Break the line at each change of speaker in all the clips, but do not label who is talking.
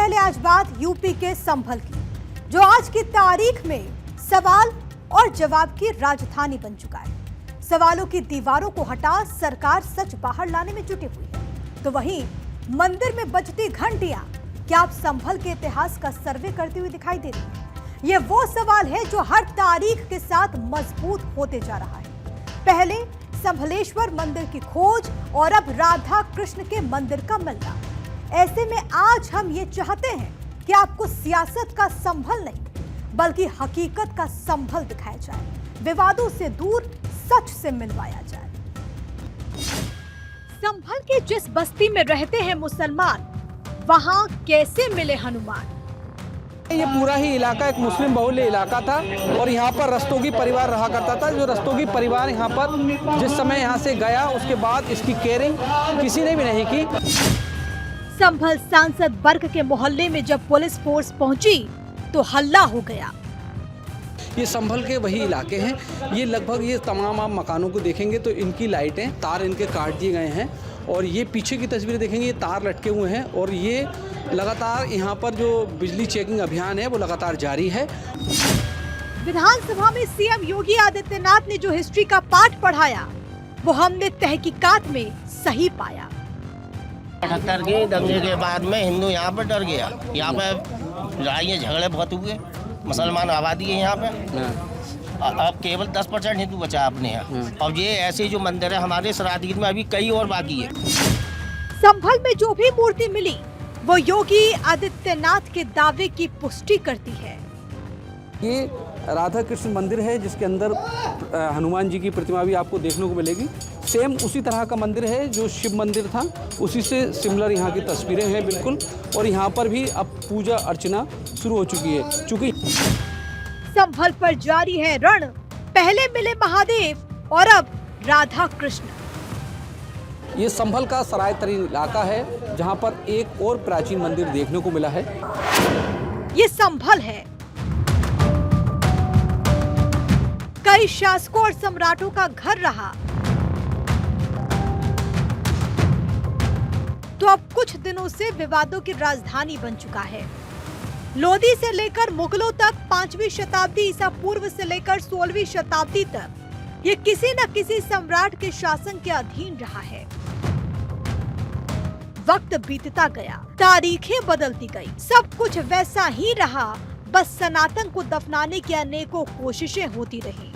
पहले आज बात यूपी के संभल की, जो आज की तारीख में सवाल और जवाब की राजधानी बन चुका है। सवालों की दीवारों को हटा सरकार सच बाहर लाने में जुटी हुई है। तो वहीं मंदिर में बजती घंटियां क्या आप संभल के इतिहास का सर्वे करती हुई दिखाई दे रही है? ये वो सवाल है जो हर तारीख के साथ मजबूत होते जा रहा है। पहले संभलेश्वर मंदिर की खोज और अब राधा कृष्ण के मंदिर का मिलना। ऐसे में आज हम ये चाहते हैं कि आपको सियासत का संभल नहीं बल्कि हकीकत का संभल दिखाया जाए, विवादों से दूर सच से मिलवाया जाए। संभल के जिस बस्ती में रहते हैं मुसलमान, वहां कैसे मिले हनुमान?
ये पूरा ही इलाका एक मुस्लिम बहुल्य इलाका था और यहाँ पर रस्तोगी परिवार रहा करता था। जो रस्तोगी परिवार यहाँ पर जिस समय यहाँ से गया उसके बाद इसकी केयरिंग किसी ने भी नहीं की।
संभल सांसद वर्ग के मोहल्ले में जब पुलिस फोर्स पहुंची तो हल्ला हो गया।
ये संभल के वही इलाके हैं। ये लगभग ये तमाम आप मकानों को देखेंगे तो इनकी लाइटें तार इनके काट दिए गए हैं और ये पीछे की तस्वीरें देखेंगे, ये तार लटके हुए हैं और ये लगातार यहाँ पर जो बिजली चेकिंग अभियान है वो लगातार जारी है।
विधानसभा में सीएम योगी आदित्यनाथ ने जो हिस्ट्री का पाठ पढ़ाया वो हमने तहकीकात में सही पाया।
78 के दंगे के बाद में हिंदू यहाँ पर डर गया। यहाँ पे लड़ाइयाँ झगड़े बहुत हुए, मुसलमान आबादी है यहाँ पे। अब केवल 10% हिंदू बचा अपने यहाँ। अब ये ऐसे जो मंदिर है हमारे सरादीद में अभी कई और बाकी है।
संभल में जो भी मूर्ति मिली वो योगी आदित्यनाथ के दावे की पुष्टि करती है।
ये राधा कृष्ण मंदिर है जिसके अंदर हनुमान जी की प्रतिमा भी आपको देखने को मिलेगी। सेम उसी तरह का मंदिर है जो शिव मंदिर था, उसी से सिमिलर यहाँ की तस्वीरें हैं बिल्कुल। और यहाँ पर भी अब पूजा अर्चना शुरू हो चुकी है। चूँकि
संभल पर जारी है रण, पहले मिले महादेव और अब राधा कृष्ण।
ये संभल का सराय तरीन इलाका है जहाँ पर एक और प्राचीन मंदिर देखने को मिला है।
ये संभल है। कई शासकों और सम्राटों का घर रहा, तो अब कुछ दिनों से विवादों की राजधानी बन चुका है। लोधी से लेकर मुगलों तक, 5वीं शताब्दी ईसा पूर्व से लेकर 16वीं शताब्दी तक ये किसी न किसी सम्राट के शासन के अधीन रहा है। वक्त बीतता गया, तारीखें बदलती गई, सब कुछ वैसा ही रहा, बस सनातन को दफनाने की अनेकों कोशिशें होती रही।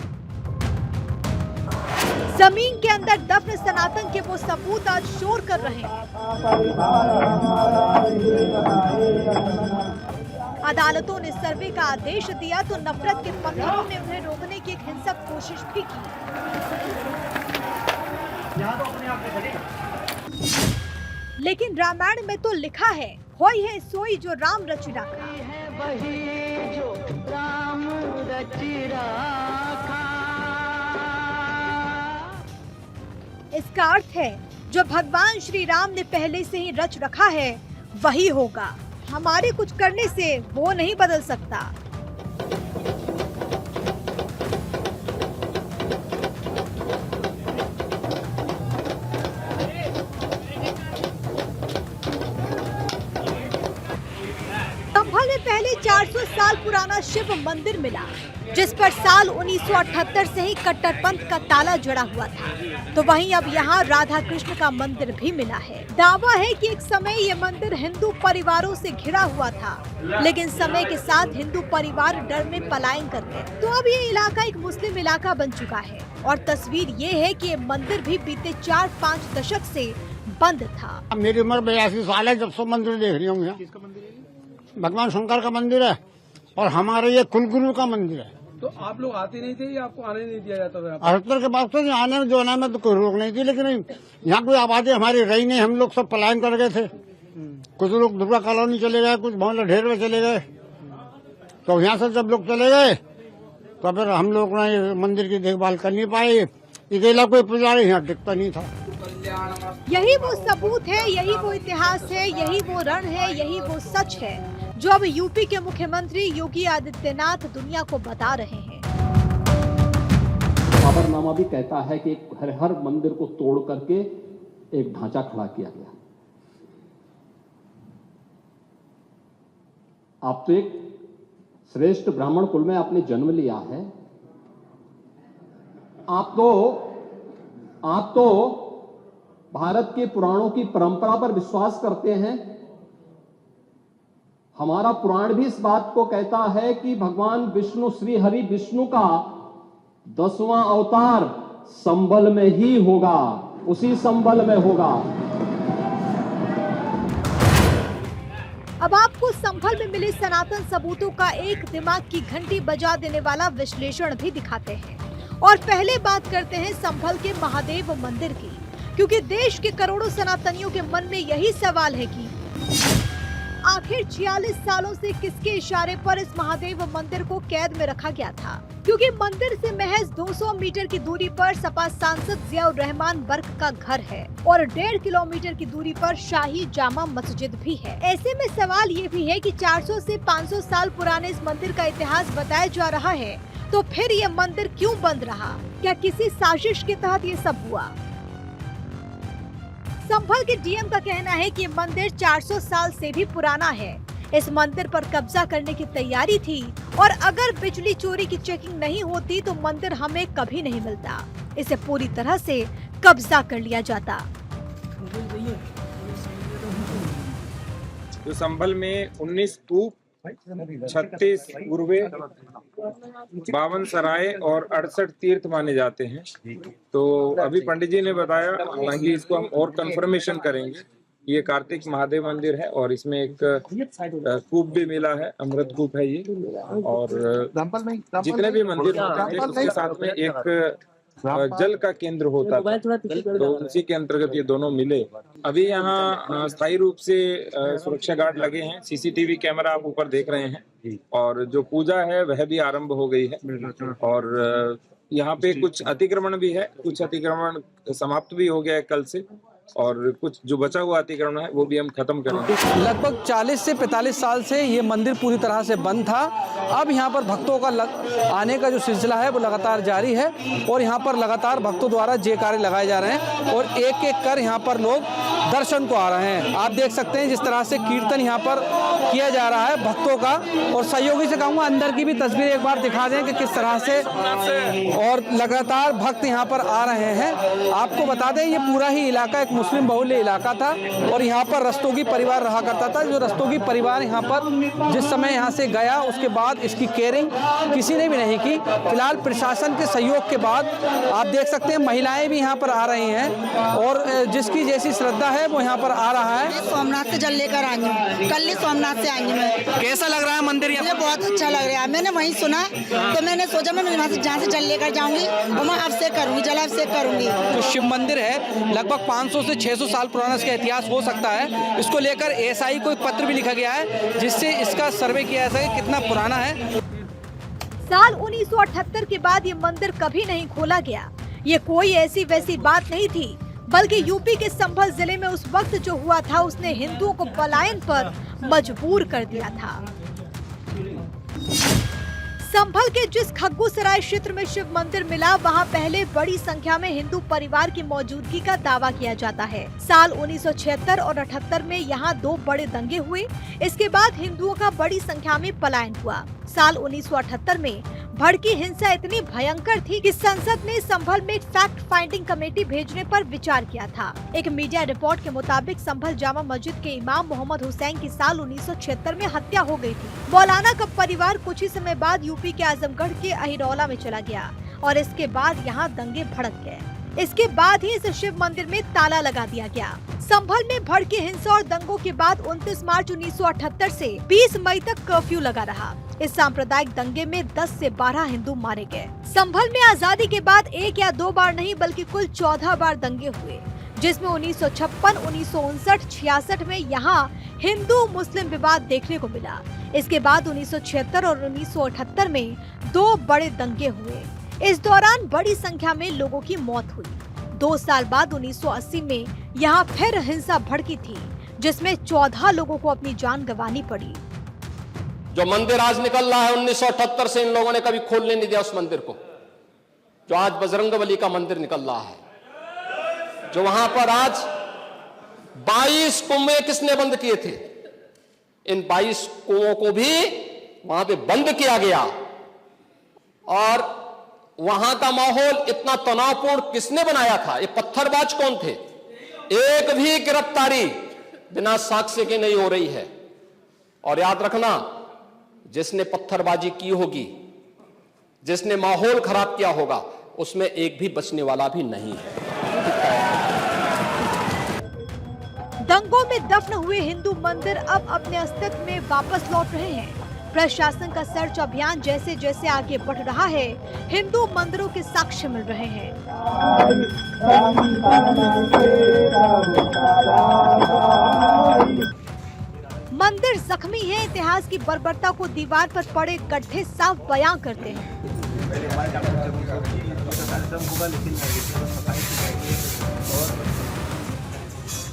जमीन के अंदर दफन सनातन के वो सबूत आज शोर कर रहे हैं। अदालतों ने सर्वे का आदेश दिया तो नफरत के पत्थरों ने उन्हें रोकने की एक हिंसक कोशिश भी की। लेकिन रामायण में तो लिखा है, होई है सोई जो राम रच राखा। इसका अर्थ है जो भगवान श्री राम ने पहले से ही रच रखा है वही होगा। हमारे कुछ करने से वो नहीं बदल सकता। संभल में पहले 400 साल पुराना शिव मंदिर मिला जिस पर साल 1978 से ही कट्टरपंथ का ताला जड़ा हुआ था। तो वहीं अब यहाँ राधा कृष्ण का मंदिर भी मिला है। दावा है कि एक समय ये मंदिर हिंदू परिवारों से घिरा हुआ था, लेकिन समय के साथ हिंदू परिवार डर में पलायन कर गए। तो अब ये इलाका एक मुस्लिम इलाका बन चुका है और तस्वीर ये है कि ये मंदिर भी बीते 4-5 दशक से बंद था।
मेरी उम्र 82 साल है जब से मंदिर देख रही हूँ। भगवान शंकर का मंदिर है और हमारे ये कुलगुरु का मंदिर है।
तो आप लोग आते नहीं थे या आपको आने नहीं दिया जाता था?
78 के बाद तो आने में जो में तो कोई रोक नहीं थी, लेकिन यहाँ कोई आबादी हमारी रही नहीं। हम लोग सब पलायन कर गए थे। कुछ लोग दुर्गा कॉलोनी चले गए, कुछ भवन ढेर में चले गए। तो यहाँ से जब लोग चले गए तो फिर हम लोग ने मंदिर की देखभाल कर नहीं पाए। अकेला कोई पुजारी यहाँ टिकता नहीं था।
यही वो सबूत है, यही वो इतिहास है, यही वो रण है, यही वो सच है जो अब यूपी के मुख्यमंत्री योगी आदित्यनाथ दुनिया को बता रहे हैं।
बाबरनामा भी कहता है कि हर मंदिर को तोड़ करके एक ढांचा खड़ा किया गया। आप तो एक श्रेष्ठ ब्राह्मण कुल में आपने जन्म लिया है। आप तो भारत के पुराणों की परंपरा पर विश्वास करते हैं। हमारा पुराण भी इस बात को कहता है कि भगवान विष्णु, श्री हरि विष्णु का 10वां अवतार संभल में ही होगा, उसी संभल में होगा।
अब आपको संभल में मिले सनातन सबूतों का एक दिमाग की घंटी बजा देने वाला विश्लेषण भी दिखाते हैं। और पहले बात करते हैं संभल के महादेव मंदिर की, क्योंकि देश के करोड़ों सनातनियों के मन में यही सवाल है कि आखिर 46 सालों से किसके इशारे पर इस महादेव मंदिर को कैद में रखा गया था, क्योंकि मंदिर से महज 200 मीटर की दूरी पर सपा सांसद जियाउर रहमान बर्क का घर है और 1.5 किलोमीटर की दूरी पर शाही जामा मस्जिद भी है। ऐसे में सवाल ये भी है कि 400 से 500 साल पुराने इस मंदिर का इतिहास बताया जा रहा है, तो फिर ये मंदिर क्यों बंद रहा? क्या किसी साजिश के तहत ये सब हुआ? संभल के डीएम का कहना है कि ये मंदिर 400 साल से भी पुराना है। इस मंदिर पर कब्जा करने की तैयारी थी और अगर बिजली चोरी की चेकिंग नहीं होती तो मंदिर हमें कभी नहीं मिलता, इसे पूरी तरह से कब्जा कर लिया जाता।
तो संभल में 19 कूप, 36 गुरबे, 52 सराय और 68 तीर्थ माने जाते हैं। तो अभी पंडित जी ने बताया, हालांकि इसको हम और कंफर्मेशन करेंगे। ये कार्तिक महादेव मंदिर है और इसमें एक कूप भी मिला है, अमृत कूप है ये। और जितने भी मंदिर होते थे उसके साथ में एक जल का केंद्र होता था, तो उसी के अंतर्गत ये दोनों मिले। अभी यहाँ स्थायी रूप से सुरक्षा गार्ड लगे हैं, सीसीटीवी कैमरा आप ऊपर देख रहे हैं, और जो पूजा है वह भी आरंभ हो गई है। और यहाँ पे कुछ अतिक्रमण भी है, कुछ अतिक्रमण समाप्त भी हो गया है कल से, और कुछ जो बचा हुआ अतिक्रमण है वो भी हम खत्म करेंगे।
लगभग 40 से 45 साल से ये मंदिर पूरी तरह से बंद था। अब यहाँ पर भक्तों का आने का जो सिलसिला है वो लगातार जारी है और यहाँ पर लगातार भक्तों द्वारा जयकारे लगाए जा रहे हैं और एक एक कर यहाँ पर लोग दर्शन को आ रहे हैं। आप देख सकते हैं जिस तरह से कीर्तन यहाँ पर किया जा रहा है भक्तों का। और सहयोगी से कहूँगा अंदर की भी तस्वीर एक बार दिखा दें कि किस तरह से और लगातार भक्त यहाँ पर आ रहे हैं। आपको बता दें ये पूरा ही इलाका एक मुस्लिम बहुल्य इलाका था और यहाँ पर रस्तोगी परिवार रहा करता था। जो रस्तोगी परिवार यहाँ पर जिस समय यहाँ से गया उसके बाद इसकी केयरिंग किसी ने भी नहीं की। फिलहाल प्रशासन के सहयोग के बाद आप देख सकते हैं महिलाएं भी यहाँ पर आ रही हैं और जिसकी जैसी श्रद्धा है वो यहाँ पर आ रहा है।
सोमनाथ से जल लेकर आई हूँ, कल ही सोमनाथ से आई हूँ मैं।
कैसा लग रहा है मंदिर?
मुझे बहुत अच्छा लग रहा है। मैंने वहीं सुना तो मैंने सोचा मैं वहाँ से जहाँ से जल लेकर जाऊंगी और मैं अभिषेक करूंगी, जलाभिषेक करूंगी।
जो शिव मंदिर है लगभग 500 से 600 साल पुराना इसका इतिहास हो सकता है। इसको लेकर एसआई को एक पत्र भी लिखा गया है जिससे इसका सर्वे किया जा सके कितना पुराना है।
साल 1978 के बाद ये मंदिर कभी नहीं खोला गया। ये कोई ऐसी वैसी बात नहीं थी, बल्कि यूपी के संभल जिले में उस वक्त जो हुआ था उसने हिंदुओं को पलायन पर मजबूर कर दिया था। संभल के जिस खग्गूसराय क्षेत्र में शिव मंदिर मिला वहां पहले बड़ी संख्या में हिंदू परिवार की मौजूदगी का दावा किया जाता है। साल 1976 और 78 में यहां 2 बड़े दंगे हुए। इसके बाद हिंदुओं का बड़ी संख्या में पलायन हुआ। साल 1978 में भड़की हिंसा इतनी भयंकर थी कि संसद ने संभल में एक फैक्ट फाइंडिंग कमेटी भेजने पर विचार किया था। एक मीडिया रिपोर्ट के मुताबिक संभल जामा मस्जिद के इमाम मोहम्मद हुसैन की साल 1976 में हत्या हो गई थी। मौलाना का परिवार कुछ ही समय बाद यूपी के आजमगढ़ के अहिरौला में चला गया और इसके बाद यहाँ दंगे भड़क गए। इसके बाद ही इस शिव मंदिर में ताला लगा दिया गया। संभल में भड़की हिंसा और दंगों के बाद 29 मार्च 1978 से 20 मई तक कर्फ्यू लगा रहा। इस सांप्रदायिक दंगे में 10 से 12 हिंदू मारे गए। संभल में आजादी के बाद 1 या 2 बार नहीं बल्कि कुल 14 बार दंगे हुए, जिसमें 1956, 1959, 66 में यहाँ हिंदू मुस्लिम विवाद देखने को मिला। इसके बाद 1976 और 1978 में 2 बड़े दंगे हुए। इस दौरान बड़ी संख्या में लोगों की मौत हुई। 2 साल बाद 1980 में यहाँ फिर हिंसा भड़की थी, जिसमें 14 लोगों को अपनी जान गंवानी पड़ी।
जो मंदिर आज निकल रहा है 1978 से इन लोगों ने कभी खोलने नहीं दिया उस मंदिर को। जो आज बजरंगबली का मंदिर निकल रहा है, जो वहां पर आज 22 कुएं किसने बंद किए थे? इन 22 कुओं को भी वहां पे बंद किया गया। और वहां का माहौल इतना तनावपूर्ण किसने बनाया था? ये पत्थरबाज कौन थे? एक भी गिरफ्तारी बिना साक्ष्य के नहीं हो रही है। और याद रखना, जिसने पत्थरबाजी की होगी, जिसने माहौल खराब किया होगा, उसमें एक भी बचने वाला भी नहीं है।
दंगों में दफन हुए हिंदू मंदिर अब अपने अस्तित्व में वापस लौट रहे हैं। प्रशासन का सर्च अभियान जैसे जैसे आगे बढ़ रहा है, हिंदू मंदिरों के साक्ष्य मिल रहे हैं। मंदिर जख्मी है, इतिहास की बर्बरता को दीवार पर पड़े गड्ढे साफ बयां करते हैं।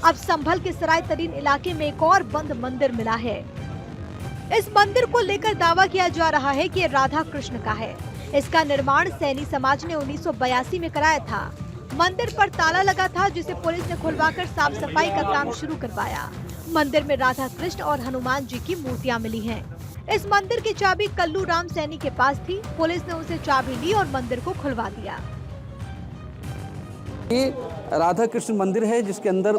अब संभल के सराय तरीन इलाके में एक और बंद मंदिर मिला है। इस मंदिर को लेकर दावा किया जा रहा है कि ये राधा कृष्ण का है। इसका निर्माण सैनी समाज ने 1982 में कराया था। मंदिर पर ताला लगा था, जिसे पुलिस ने खुलवाकर साफ सफाई का काम शुरू करवाया। मंदिर में राधा कृष्ण और हनुमान जी की मूर्तियां मिली हैं। इस मंदिर की चाबी कल्लू राम सैनी के पास थी। पुलिस ने उसे चाबी ली और मंदिर को खुलवा दिया।
ये राधा कृष्ण मंदिर है जिसके अंदर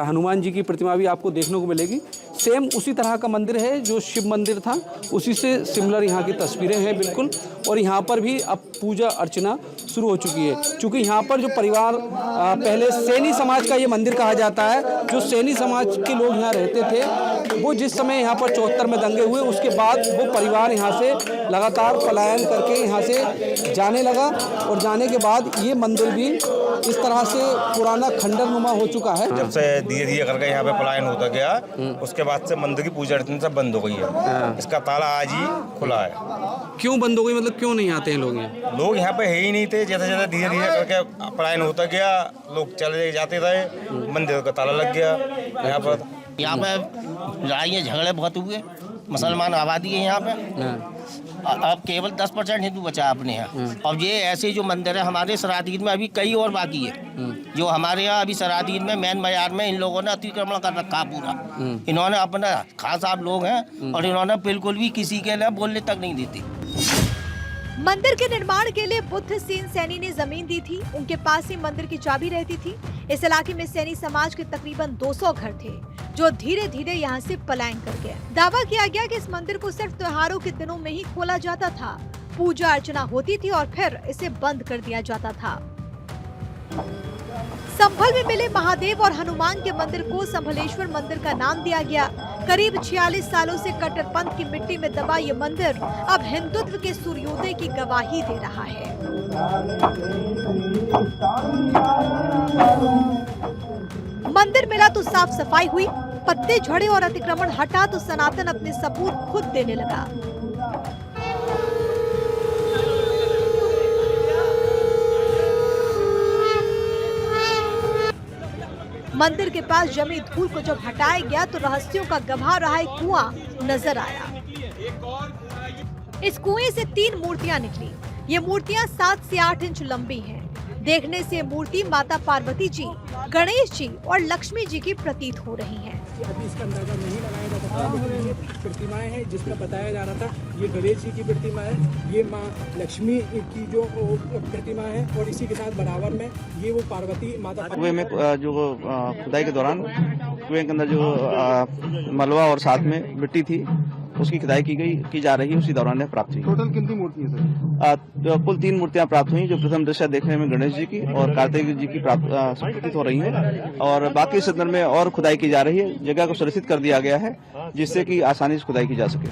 हनुमान जी की प्रतिमा भी आपको देखने को मिलेगी। सेम उसी तरह का मंदिर है जो शिव मंदिर था, उसी से सिमिलर यहाँ की तस्वीरें हैं बिल्कुल। और यहाँ पर भी अब पूजा अर्चना शुरू हो चुकी है, क्योंकि यहाँ पर जो परिवार पहले सैनी समाज का ये मंदिर कहा जाता है। जो सैनी समाज के लोग यहाँ रहते थे, वो जिस समय यहाँ पर 74 में दंगे हुए, उसके बाद वो परिवार यहाँ से लगातार पलायन करके यहाँ से जाने लगा। और जाने के बाद ये मंदिर भी इस तरह से पुराना खंडर नुमा हो चुका है।
जब से धीरे धीरे करके यहाँ पे पलायन होता गया, उसके बाद से मंदिर की पूजा अर्चना सब बंद हो गई है। इसका ताला आज ही खुला है।
क्यों बंद हो गई? मतलब क्यों नहीं आते हैं लोग यहाँ?
लोग यहाँ पे है ही नहीं थे। जैसे जैसे धीरे धीरे करके पलायन होता गया, लोग चले जाते रहे, मंदिर का ताला लग गया। यहाँ
पे लड़ाइयाँ झगड़े बहुत हुए, मुसलमान आबादी है यहाँ पे। अब केवल 10% हिंदू बचा अपने यहाँ। अब ये ऐसे जो मंदिर है हमारे सरादीद में, अभी कई और बाकी है जो हमारे यहाँ अभी सरादीद में मैन बाजार में इन लोगों ने अतिक्रमण कर रखा पूरा। इन्होंने अपना खास साहब लोग हैं और इन्होंने बिल्कुल भी किसी के लिए बोलने तक नहीं देते।
मंदिर के निर्माण के लिए बुद्ध सेन सैनी ने जमीन दी थी। उनके पास ही मंदिर की चाबी रहती थी। इस इलाके में सैनी समाज के तकरीबन 200 घर थे, जो धीरे धीरे यहाँ से पलायन कर गए। दावा किया गया कि इस मंदिर को सिर्फ त्योहारों के दिनों में ही खोला जाता था। पूजा अर्चना होती थी और फिर इसे बंद कर दिया जाता था। संभल में मिले महादेव और हनुमान के मंदिर को संभलेश्वर मंदिर का नाम दिया गया। करीब 46 सालों से कट्टरपंथ की मिट्टी में दबा ये मंदिर अब हिंदुत्व के सूर्योदय की गवाही दे रहा है। मंदिर मिला तो साफ सफाई हुई, पत्ते झड़े और अतिक्रमण हटा तो सनातन अपने सबूत खुद देने लगा। मंदिर के पास जमी धूल को जब हटाया गया तो रहस्यों का गवाह रहा एक कुआं नजर आया। इस कुएं से 3 मूर्तियां निकली। ये मूर्तियां 7 से 8 इंच लंबी हैं। देखने से मूर्ति माता पार्वती जी, गणेश जी और लक्ष्मी जी की प्रतीत हो रही हैं।
अभी इसका अंदाजा नहीं लगाया जा सकता। ये प्रतिमाएं हैं जिसका बताया जा रहा था, ये गणेश जी की प्रतिमा है, ये माँ लक्ष्मी की जो प्रतिमा है, और इसी के साथ बराबर में ये वो पार्वती माता।
कुएं में जो खुदाई के दौरान कुएं के अंदर जो मलबा और साथ में मिट्टी थी, उसकी खुदाई की जा रही है, उसी दौरान प्राप्त हुई।
टोटल कितनी मूर्तियां सर?
कुल 3 मूर्तियां प्राप्त हुई, जो प्रथम दृष्टया देखने में गणेश जी की और कार्तिक जी की प्रतीत हो रही हैं, और बाकी इस अंदर में और खुदाई की जा रही है। जगह को सुरक्षित कर दिया गया है जिससे कि आसानी से खुदाई की जा सके।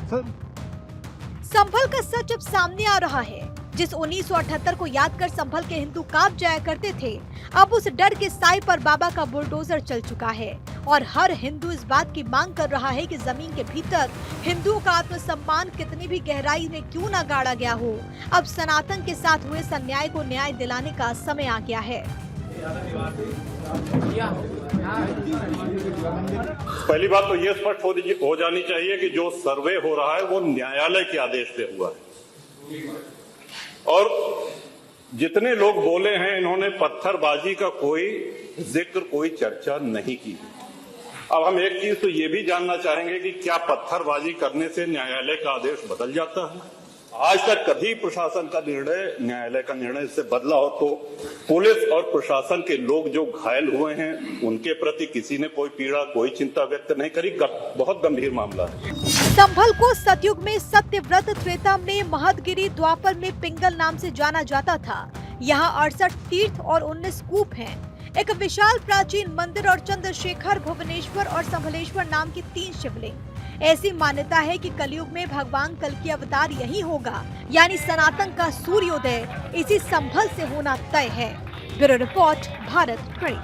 संभल का सच अब सामने आ रहा है। जिस 1978 को याद कर संभल के हिंदू कांप जाया करते थे, अब उस डर के साए पर बाबा का बुलडोजर चल चुका है और हर हिंदू इस बात की मांग कर रहा है कि जमीन के भीतर हिंदुओं का आत्मसम्मान कितनी भी गहराई में क्यों न गाड़ा गया हो, अब सनातन के साथ हुए इस अन्याय को न्याय दिलाने का समय आ गया है।
पहली बात तो ये स्पष्ट हो जानी चाहिए कि जो सर्वे हो रहा है वो न्यायालय के आदेश से हुआ है, और जितने लोग बोले हैं इन्होंने पत्थरबाजी का कोई जिक्र, कोई चर्चा नहीं की। अब हम एक चीज तो ये भी जानना चाहेंगे कि क्या पत्थरबाजी करने से न्यायालय का आदेश बदल जाता है? आज तक कभी प्रशासन का निर्णय, न्यायालय का निर्णय इससे बदला हो तो पुलिस और प्रशासन के लोग जो घायल हुए हैं उनके प्रति किसी ने कोई पीड़ा, कोई चिंता व्यक्त नहीं करी। बहुत गंभीर मामला है।
संभल को सतयुग में सत्यव्रत, त्रेता में महदगिरी, द्वापर में पिंगल नाम से जाना जाता था। यहाँ 68 तीर्थ और 19 कूप हैं। एक विशाल प्राचीन मंदिर और चंद्रशेखर, भुवनेश्वर और संभलेश्वर नाम की 3 शिवलिंग। ऐसी मान्यता है कि कलयुग में भगवान कल की अवतार यही होगा, यानी सनातन का सूर्योदय इसी संभल से होना तय है। Bureau report, Bharat 24।